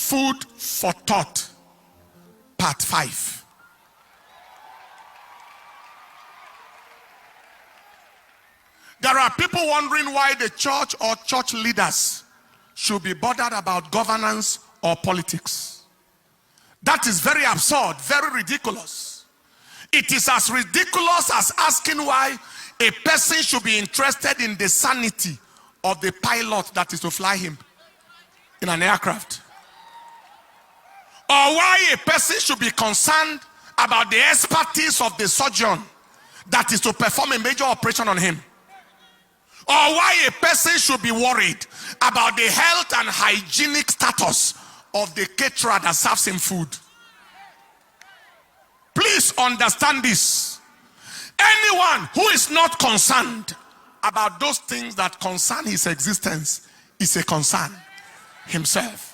Food for thought, part 5. There are people wondering why the church or church leaders should be bothered about governance or politics. That is very absurd, very ridiculous. It is as ridiculous as asking why a person should be interested in the sanity of the pilot that is to fly him in an aircraft. Or why a person should be concerned about the expertise of the surgeon that is to perform a major operation on him. Or why a person should be worried about the health and hygienic status of the caterer that serves him food. Please understand this. Anyone who is not concerned about those things that concern his existence is a concern himself.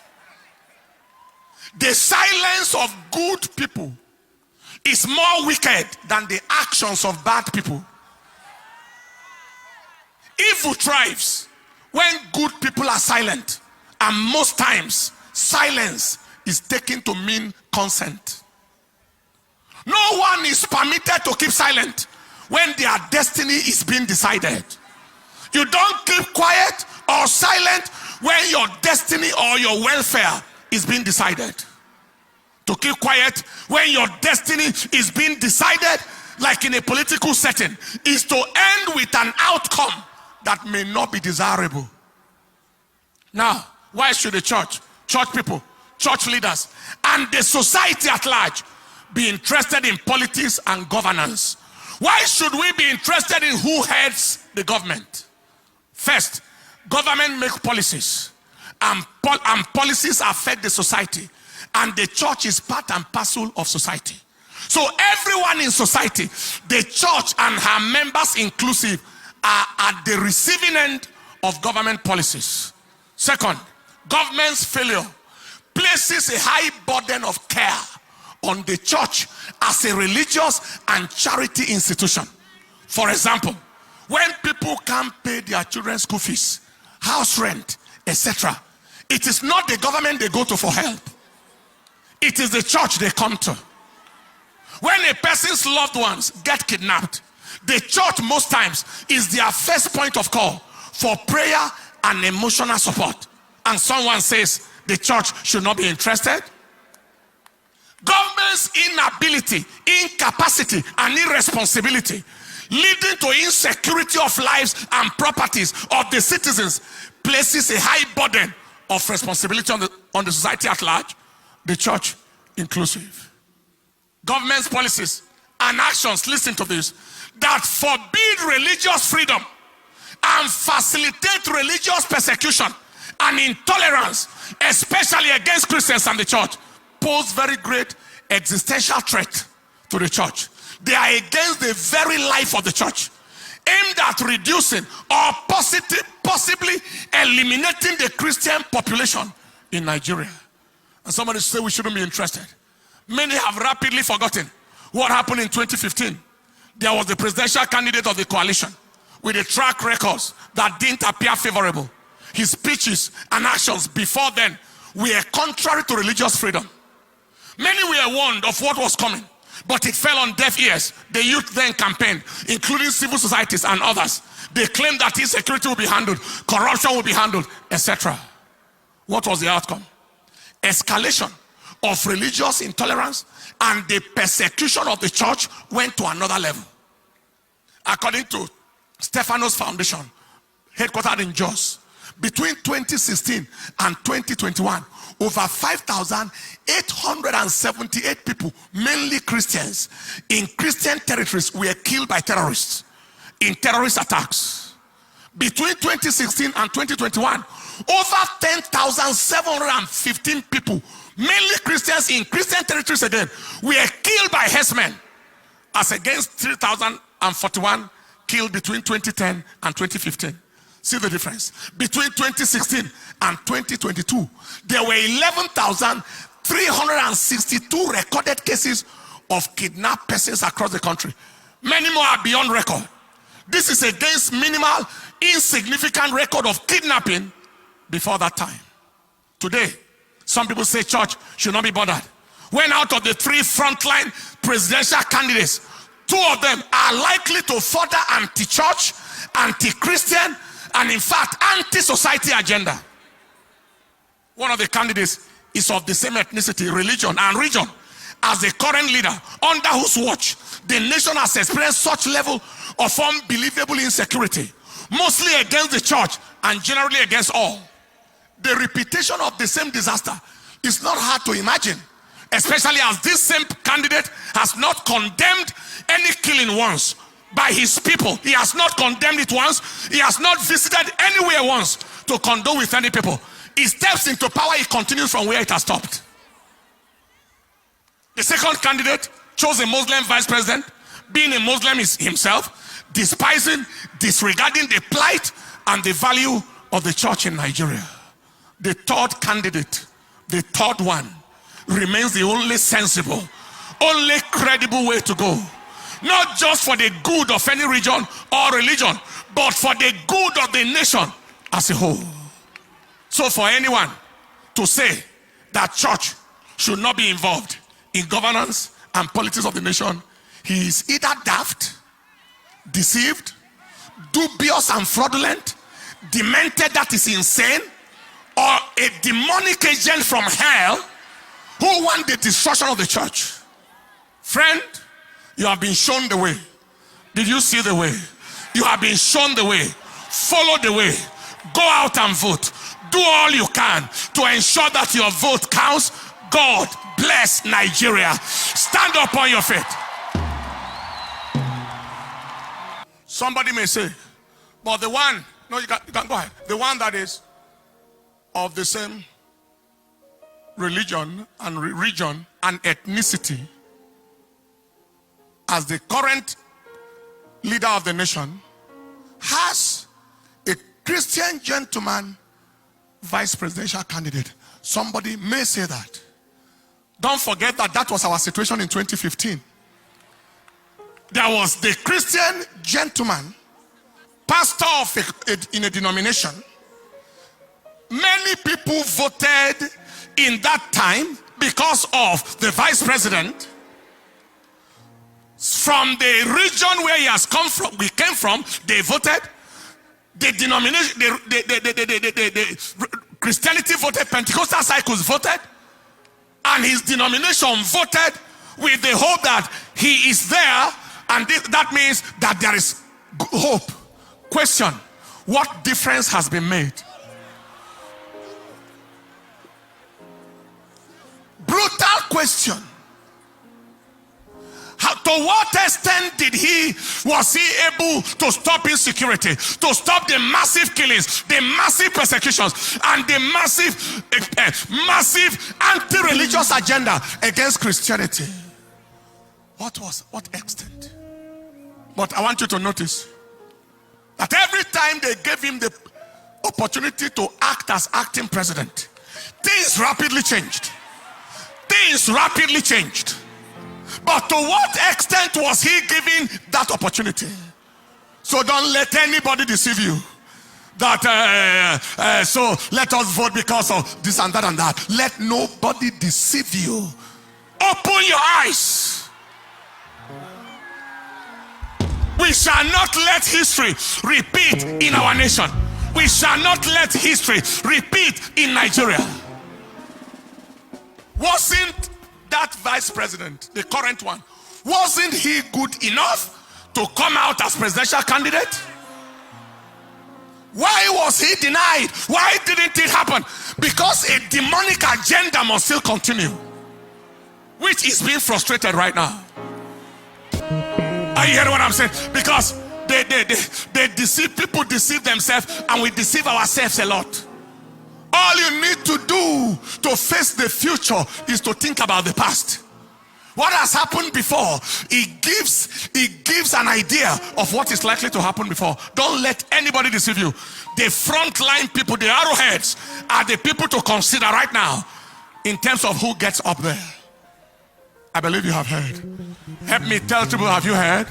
The silence of good people is more wicked than the actions of bad people. Evil thrives when good people are silent, and most times silence is taken to mean consent. No one is permitted to keep silent when their destiny is being decided. You don't keep quiet or silent when your destiny or your welfare is being decided. To keep quiet when your destiny is being decided, like in a political setting, is to end with an outcome that may not be desirable. Now, why should the church people, church leaders, and the society at large be interested in politics and governance? Why should we be interested in who heads the government? First, government make policies, and policies affect the society, and the church is part and parcel of society. So everyone in society, the church and her members inclusive, are at the receiving end of government policies. Second, government's failure places a high burden of care on the church as a religious and charity institution. For example, when people can't pay their children's school fees, house rent, etc., it is not the government they go to for help. It is the church they come to. When a person's loved ones get kidnapped, the church most times is their first point of call for prayer and emotional support. And someone says the church should not be interested. Government's inability, incapacity, and irresponsibility, leading to insecurity of lives and properties of the citizens, places a high burden of responsibility on the society at large, the church inclusive. Government's policies and actions, listen to this, that forbid religious freedom and facilitate religious persecution and intolerance, especially against Christians and the church, pose very great existential threat to the church. They are against the very life of the church, aimed at reducing or possibly eliminating the Christian population in Nigeria. And somebody say we shouldn't be interested. Many have rapidly forgotten what happened in 2015. There was the presidential candidate of the coalition with a track records that didn't appear favorable. His speeches and actions before then were contrary to religious freedom. Many were warned of what was coming, but it fell on deaf ears. The youth then campaigned, including civil societies and others. They claimed that insecurity will be handled, corruption will be handled, etc. What was the outcome? Escalation of religious intolerance and the persecution of the church went to another level. According to Stephanos Foundation, headquartered in Jos, between 2016 and 2021, over 5,878 people, mainly Christians, in Christian territories were killed by terrorists in terrorist attacks. Between 2016 and 2021, over 10,715 people, mainly Christians in Christian territories again, were killed by herdsmen, as against 3,041 killed between 2010 and 2015. See the difference. Between 2016 and 2022, there were 11,362 recorded cases of kidnapped persons across the country. Many more are beyond record. This is against minimal, insignificant record of kidnapping before that time. Today, Some people say church should not be bothered. When out of the 3 frontline presidential candidates, 2 of them are likely to further anti-church, anti-Christian, and in fact, anti-society agenda. One of the candidates is of the same ethnicity, religion, and region as the current leader, under whose watch the nation has experienced such level of unbelievable insecurity, mostly against the church and generally against all. The repetition of the same disaster is not hard to imagine, especially as this same candidate has not condemned any killing once by his people. He has not condemned it once. He has not visited anywhere once to condole with any people. He steps into power, he continues from where it has stopped. The second candidate chose a Muslim vice president, being a Muslim himself, despising, disregarding the plight and the value of the church in Nigeria. The third candidate, the third one, remains the only sensible, only credible way to go. Not just for the good of any region or religion, but for the good of the nation as a whole. So for anyone to say that church should not be involved in governance and politics of the nation, he is either daft, deceived, dubious and fraudulent, demented, that is insane, or a demonic agent from hell who want the destruction of the church. Friend, you have been shown the way. Did you see the way? You have been shown the way. Follow the way. Go out and vote. Do all you can to ensure that your vote counts. God bless Nigeria. Stand up on your feet. Somebody may say, but the one, no, you can go ahead. The one that is of the same religion and region and ethnicity as the current leader of the nation has a Christian gentleman vice presidential candidate. Somebody may say that. Don't forget that that was our situation in 2015. There was the Christian gentleman, pastor of in a denomination. Many people voted in that time because of the vice president. From the region where he has come from, we came from, they voted. The denomination, the Christianity voted, Pentecostal cycles voted, and his denomination voted with the hope that he is there, and that means that there is hope. Question: what difference has been made? Brutal question. To what extent was he able to stop insecurity, to stop the massive killings, the massive persecutions, and the massive anti-religious agenda against Christianity? What extent? But I want you to notice that every time they gave him the opportunity to act as acting president, things rapidly changed. Things rapidly changed. But to what extent was he given that opportunity? So don't let anybody deceive you that so let us vote because of this and that and that. Let nobody deceive you. Open your eyes. We shall not let history repeat in our nation. We shall not let history repeat in Nigeria. Wasn't that vice president, the current one, wasn't he good enough to come out as presidential candidate? Why was he denied? Why didn't it happen? Because a demonic agenda must still continue, which is being frustrated right now. Are you hearing what I'm saying? Because they deceive, people deceive themselves, and we deceive ourselves a lot. All you need to do to face the future is to think about the past. What has happened before, it gives an idea of what is likely to happen before. Don't let anybody deceive you. The frontline people, the arrowheads, are the people to consider right now in terms of who gets up there. I believe you have heard. Help me tell people, have you heard?